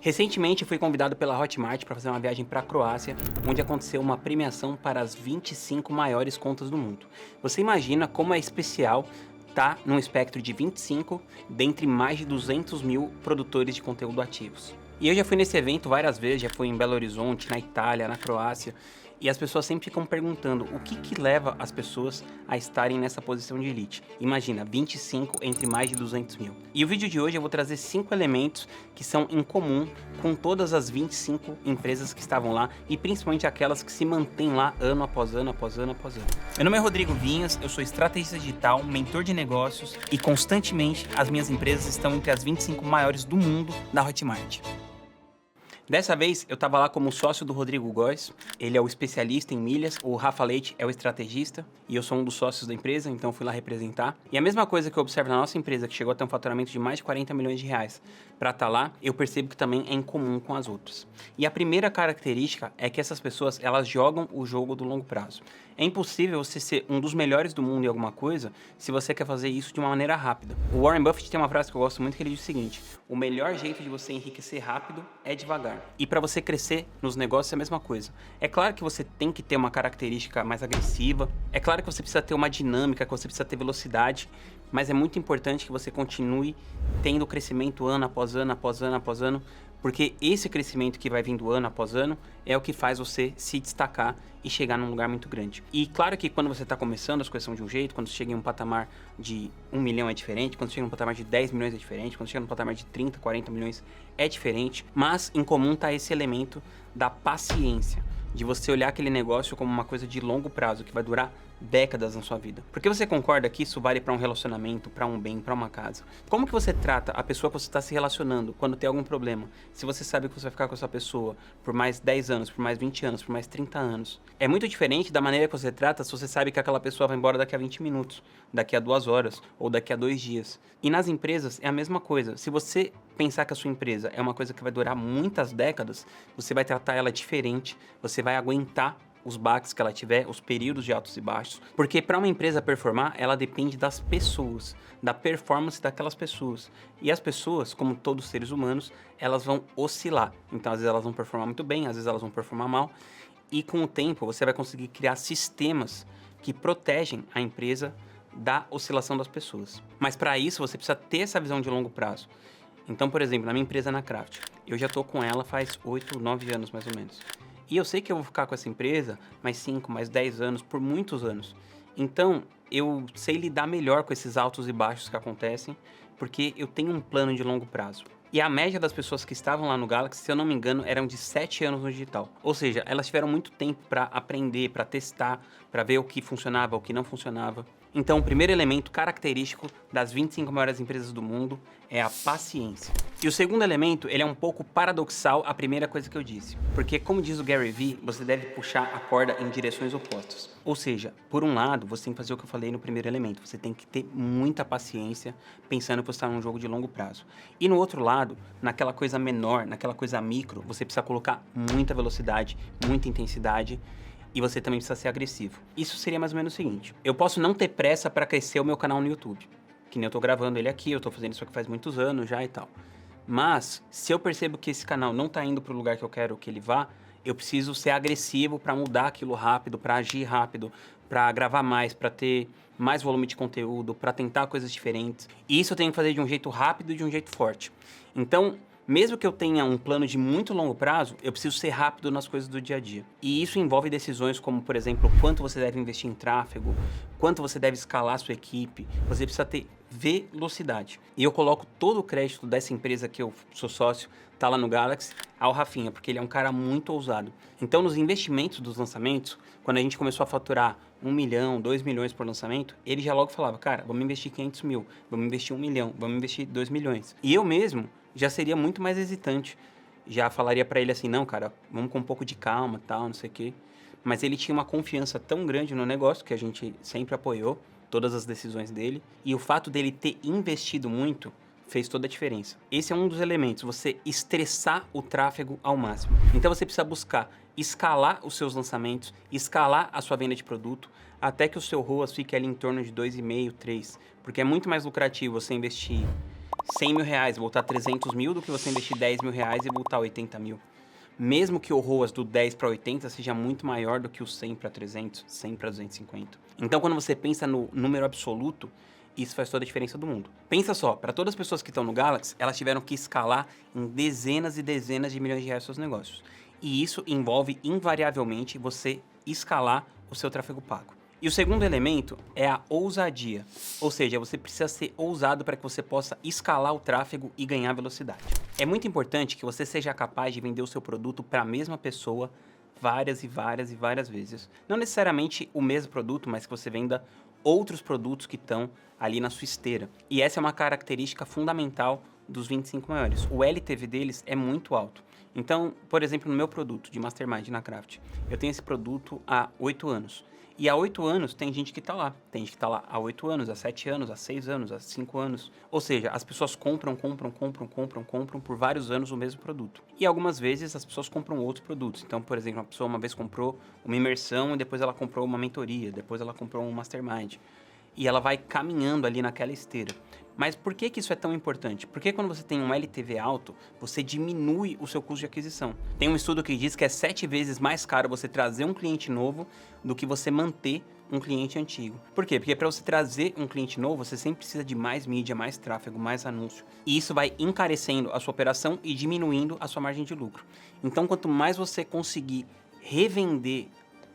Recentemente fui convidado pela Hotmart para fazer uma viagem para a Croácia, onde aconteceu uma premiação para as 25 maiores contas do mundo. Você imagina como é especial estar num espectro de 25 dentre mais de 200 mil produtores de conteúdo ativos. E eu já fui nesse evento várias vezes, já fui em Belo Horizonte, na Itália, na Croácia, e as pessoas sempre ficam perguntando o que leva as pessoas a estarem nessa posição de elite. Imagina, 25 entre mais de 200 mil. E o vídeo de hoje eu vou trazer 5 elementos que são em comum com todas as 25 empresas que estavam lá e principalmente aquelas que se mantêm lá ano após ano, após ano, após ano. Meu nome é Rodrigo Vinhas, eu sou estrategista digital, mentor de negócios e constantemente as minhas empresas estão entre as 25 maiores do mundo da Hotmart. Dessa vez, eu estava lá como sócio do Rodrigo Góes, ele é o especialista em milhas, o Rafa Leite é o estrategista, e eu sou um dos sócios da empresa, então fui lá representar. E a mesma coisa que eu observo na nossa empresa, que chegou a ter um faturamento de mais de 40 milhões de reais, para estar lá, eu percebo que também é em comum com as outras. E a primeira característica é que essas pessoas, elas jogam o jogo do longo prazo. É impossível você ser um dos melhores do mundo em alguma coisa se você quer fazer isso de uma maneira rápida. O Warren Buffett tem uma frase que eu gosto muito que ele diz o seguinte: o melhor jeito de você enriquecer rápido é devagar. E para você crescer nos negócios é a mesma coisa. É claro que você tem que ter uma característica mais agressiva, é claro que você precisa ter uma dinâmica, que você precisa ter velocidade, mas é muito importante que você continue tendo crescimento ano após ano, após ano, após ano, porque esse crescimento que vai vindo ano após ano é o que faz você se destacar e chegar num lugar muito grande. E claro que quando você está começando as coisas são de um jeito, quando você chega em um patamar de 1 milhão é diferente, quando você chega em um patamar de 10 milhões é diferente, quando chega num patamar de 30, 40 milhões é diferente, mas em comum está esse elemento da paciência, de você olhar aquele negócio como uma coisa de longo prazo, que vai durar décadas na sua vida. Porque você concorda que isso vale para um relacionamento, para um bem, para uma casa? Como que você trata a pessoa que você está se relacionando quando tem algum problema? Se você sabe que você vai ficar com essa pessoa por mais 10 anos, por mais 20 anos, por mais 30 anos. É muito diferente da maneira que você trata se você sabe que aquela pessoa vai embora daqui a 20 minutos, daqui a 2 horas ou daqui a 2 dias. E nas empresas é a mesma coisa. Se você pensar que a sua empresa é uma coisa que vai durar muitas décadas, você vai tratar ela diferente, você vai aguentar os baques que ela tiver, os períodos de altos e baixos, porque para uma empresa performar, ela depende das pessoas, da performance daquelas pessoas. E as pessoas, como todos os seres humanos, elas vão oscilar. Então, às vezes elas vão performar muito bem, às vezes elas vão performar mal. E com o tempo, você vai conseguir criar sistemas que protegem a empresa da oscilação das pessoas. Mas para isso, você precisa ter essa visão de longo prazo. Então, por exemplo, na minha empresa na Craft, eu já estou com ela faz 8, 9 anos mais ou menos. E eu sei que eu vou ficar com essa empresa mais 5, mais 10 anos, por muitos anos. Então, eu sei lidar melhor com esses altos e baixos que acontecem, porque eu tenho um plano de longo prazo. E a média das pessoas que estavam lá no Galaxy, se eu não me engano, eram de 7 anos no digital. Ou seja, elas tiveram muito tempo para aprender, para testar, para ver o que funcionava, o que não funcionava. Então, o primeiro elemento característico das 25 maiores empresas do mundo é a paciência. E o segundo elemento, ele é um pouco paradoxal à primeira coisa que eu disse. Porque, como diz o Gary Vee, você deve puxar a corda em direções opostas. Ou seja, por um lado, você tem que fazer o que eu falei no primeiro elemento. Você tem que ter muita paciência, pensando que você está num jogo de longo prazo. E no outro lado, naquela coisa menor, naquela coisa micro, você precisa colocar muita velocidade, muita intensidade, e você também precisa ser agressivo. Isso seria mais ou menos o seguinte: eu posso não ter pressa para crescer o meu canal no YouTube, que nem eu tô gravando ele aqui, eu tô fazendo isso aqui faz muitos anos já e tal. Mas, se eu percebo que esse canal não tá indo pro lugar que eu quero que ele vá, eu preciso ser agressivo para mudar aquilo rápido, para agir rápido, para gravar mais, para ter mais volume de conteúdo, para tentar coisas diferentes. E isso eu tenho que fazer de um jeito rápido e de um jeito forte. Então, mesmo que eu tenha um plano de muito longo prazo, eu preciso ser rápido nas coisas do dia a dia. E isso envolve decisões como, por exemplo, quanto você deve investir em tráfego, quanto você deve escalar a sua equipe. Você precisa ter velocidade. E eu coloco todo o crédito dessa empresa que eu sou sócio, tá lá no Galaxy, ao Rafinha, porque ele é um cara muito ousado. Então, nos investimentos dos lançamentos, quando a gente começou a faturar 1 milhão, 2 milhões por lançamento, ele já logo falava: cara, vamos investir 500 mil, vamos investir 1 milhão, vamos investir 2 milhões. E eu mesmo já seria muito mais hesitante. Já falaria para ele assim: não, cara, vamos com um pouco de calma, tal, não sei o quê. Mas ele tinha uma confiança tão grande no negócio, que a gente sempre apoiou todas as decisões dele. E o fato dele ter investido muito fez toda a diferença. Esse é um dos elementos, você estressar o tráfego ao máximo. Então você precisa buscar escalar os seus lançamentos, escalar a sua venda de produto, até que o seu ROAS fique ali em torno de 2,5, 3. Porque é muito mais lucrativo você investir 100 mil reais e voltar 300 mil do que você investir 10 mil reais e voltar 80 mil. Mesmo que o ROAS do 10 para 80 seja muito maior do que o 100 para 300, 100 para 250. Então, quando você pensa no número absoluto, isso faz toda a diferença do mundo. Pensa só, para todas as pessoas que estão no Galaxy, elas tiveram que escalar em dezenas e dezenas de milhões de reais seus negócios. E isso envolve, invariavelmente, você escalar o seu tráfego pago. E o segundo elemento é a ousadia, ou seja, você precisa ser ousado para que você possa escalar o tráfego e ganhar velocidade. É muito importante que você seja capaz de vender o seu produto para a mesma pessoa várias e várias e várias vezes. Não necessariamente o mesmo produto, mas que você venda outros produtos que estão ali na sua esteira. E essa é uma característica fundamental dos 25 maiores. O LTV deles é muito alto. Então, por exemplo, no meu produto de Mastermind na Craft, eu tenho esse produto há 8 anos. E há 8 anos tem gente que está lá. Tem gente que está lá há 8 anos, há 7 anos, há 6 anos, há 5 anos. Ou seja, as pessoas compram por vários anos o mesmo produto. E algumas vezes as pessoas compram outros produtos. Então, por exemplo, uma pessoa uma vez comprou uma imersão e depois ela comprou uma mentoria, depois ela comprou um Mastermind. E ela vai caminhando ali naquela esteira. Mas por que isso é tão importante? Porque quando você tem um LTV alto, você diminui o seu custo de aquisição. Tem um estudo que diz que é 7 vezes mais caro você trazer um cliente novo do que você manter um cliente antigo. Por quê? Porque para você trazer um cliente novo, você sempre precisa de mais mídia, mais tráfego, mais anúncio. E isso vai encarecendo a sua operação e diminuindo a sua margem de lucro. Então, quanto mais você conseguir revender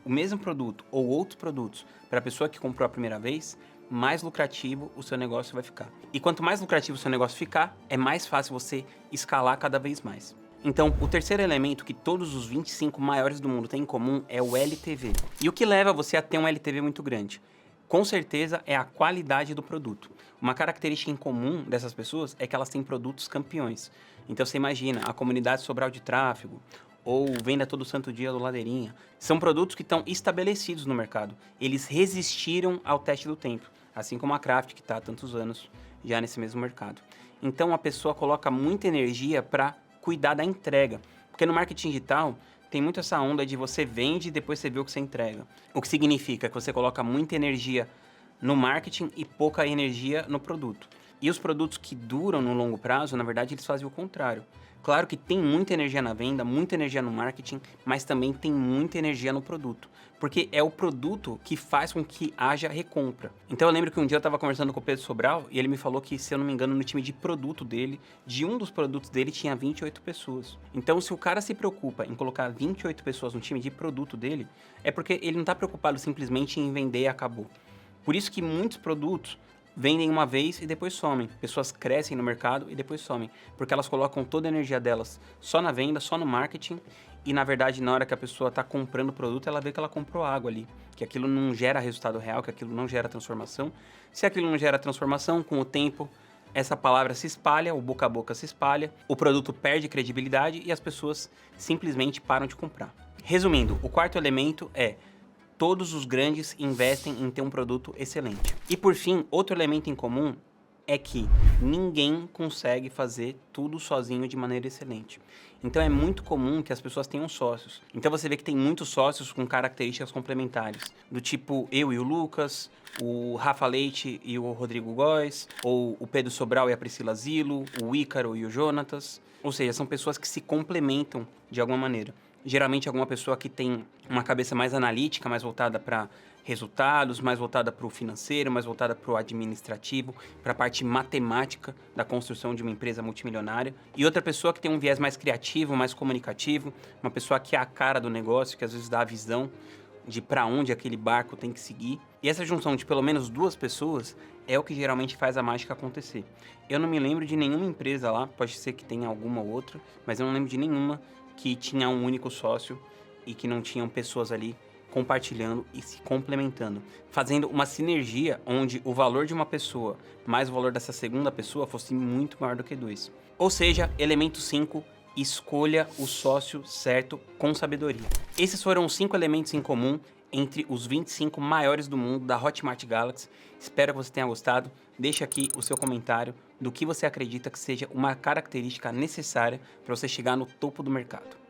o mesmo produto ou outros produtos para a pessoa que comprou a primeira vez, mais lucrativo o seu negócio vai ficar. E quanto mais lucrativo o seu negócio ficar, é mais fácil você escalar cada vez mais. Então, o terceiro elemento que todos os 25 maiores do mundo têm em comum é o LTV. E o que leva você a ter um LTV muito grande? Com certeza é a qualidade do produto. Uma característica em comum dessas pessoas é que elas têm produtos campeões. Então você imagina a comunidade Sobral de Tráfego, ou Venda Todo Santo Dia do Ladeirinha. São produtos que estão estabelecidos no mercado. Eles resistiram ao teste do tempo, assim como a Craft, que está há tantos anos já nesse mesmo mercado. Então a pessoa coloca muita energia para cuidar da entrega, porque no marketing digital tem muito essa onda de você vende e depois você vê o que você entrega. O que significa que você coloca muita energia no marketing e pouca energia no produto. E os produtos que duram no longo prazo, na verdade, eles fazem o contrário. Claro que tem muita energia na venda, muita energia no marketing, mas também tem muita energia no produto. Porque é o produto que faz com que haja recompra. Então eu lembro que um dia eu estava conversando com o Pedro Sobral e ele me falou que, se eu não me engano, no time de produto dele, de um dos produtos dele tinha 28 pessoas. Então se o cara se preocupa em colocar 28 pessoas no time de produto dele, é porque ele não está preocupado simplesmente em vender e acabou. Por isso que muitos produtos vendem uma vez e depois somem. Pessoas crescem no mercado e depois somem, porque elas colocam toda a energia delas só na venda, só no marketing, e na verdade na hora que a pessoa está comprando o produto, ela vê que ela comprou água ali, que aquilo não gera resultado real, que aquilo não gera transformação. Se aquilo não gera transformação, com o tempo essa palavra se espalha, o boca a boca se espalha, o produto perde credibilidade e as pessoas simplesmente param de comprar. Resumindo, o quarto elemento é: todos os grandes investem em ter um produto excelente. E por fim, outro elemento em comum é que ninguém consegue fazer tudo sozinho de maneira excelente. Então é muito comum que as pessoas tenham sócios. Então você vê que tem muitos sócios com características complementares, do tipo eu e o Lucas, o Rafa Leite e o Rodrigo Góes, ou o Pedro Sobral e a Priscila Zilo, o Ícaro e o Jonatas. Ou seja, são pessoas que se complementam de alguma maneira. Geralmente alguma pessoa que tem uma cabeça mais analítica, mais voltada para resultados, mais voltada para o financeiro, mais voltada para o administrativo, para a parte matemática da construção de uma empresa multimilionária. E outra pessoa que tem um viés mais criativo, mais comunicativo, uma pessoa que é a cara do negócio, que às vezes dá a visão de para onde aquele barco tem que seguir. E essa junção de pelo menos 2 pessoas é o que geralmente faz a mágica acontecer. Eu não me lembro de nenhuma empresa lá, pode ser que tenha alguma outra, mas eu não lembro de nenhuma que tinha um único sócio e que não tinham pessoas ali compartilhando e se complementando, fazendo uma sinergia onde o valor de uma pessoa mais o valor dessa segunda pessoa fosse muito maior do que 2. Ou seja, elemento 5, escolha o sócio certo com sabedoria. Esses foram os 5 elementos em comum entre os 25 maiores do mundo da Hotmart Galaxy. Espero que você tenha gostado. Deixe aqui o seu comentário do que você acredita que seja uma característica necessária para você chegar no topo do mercado.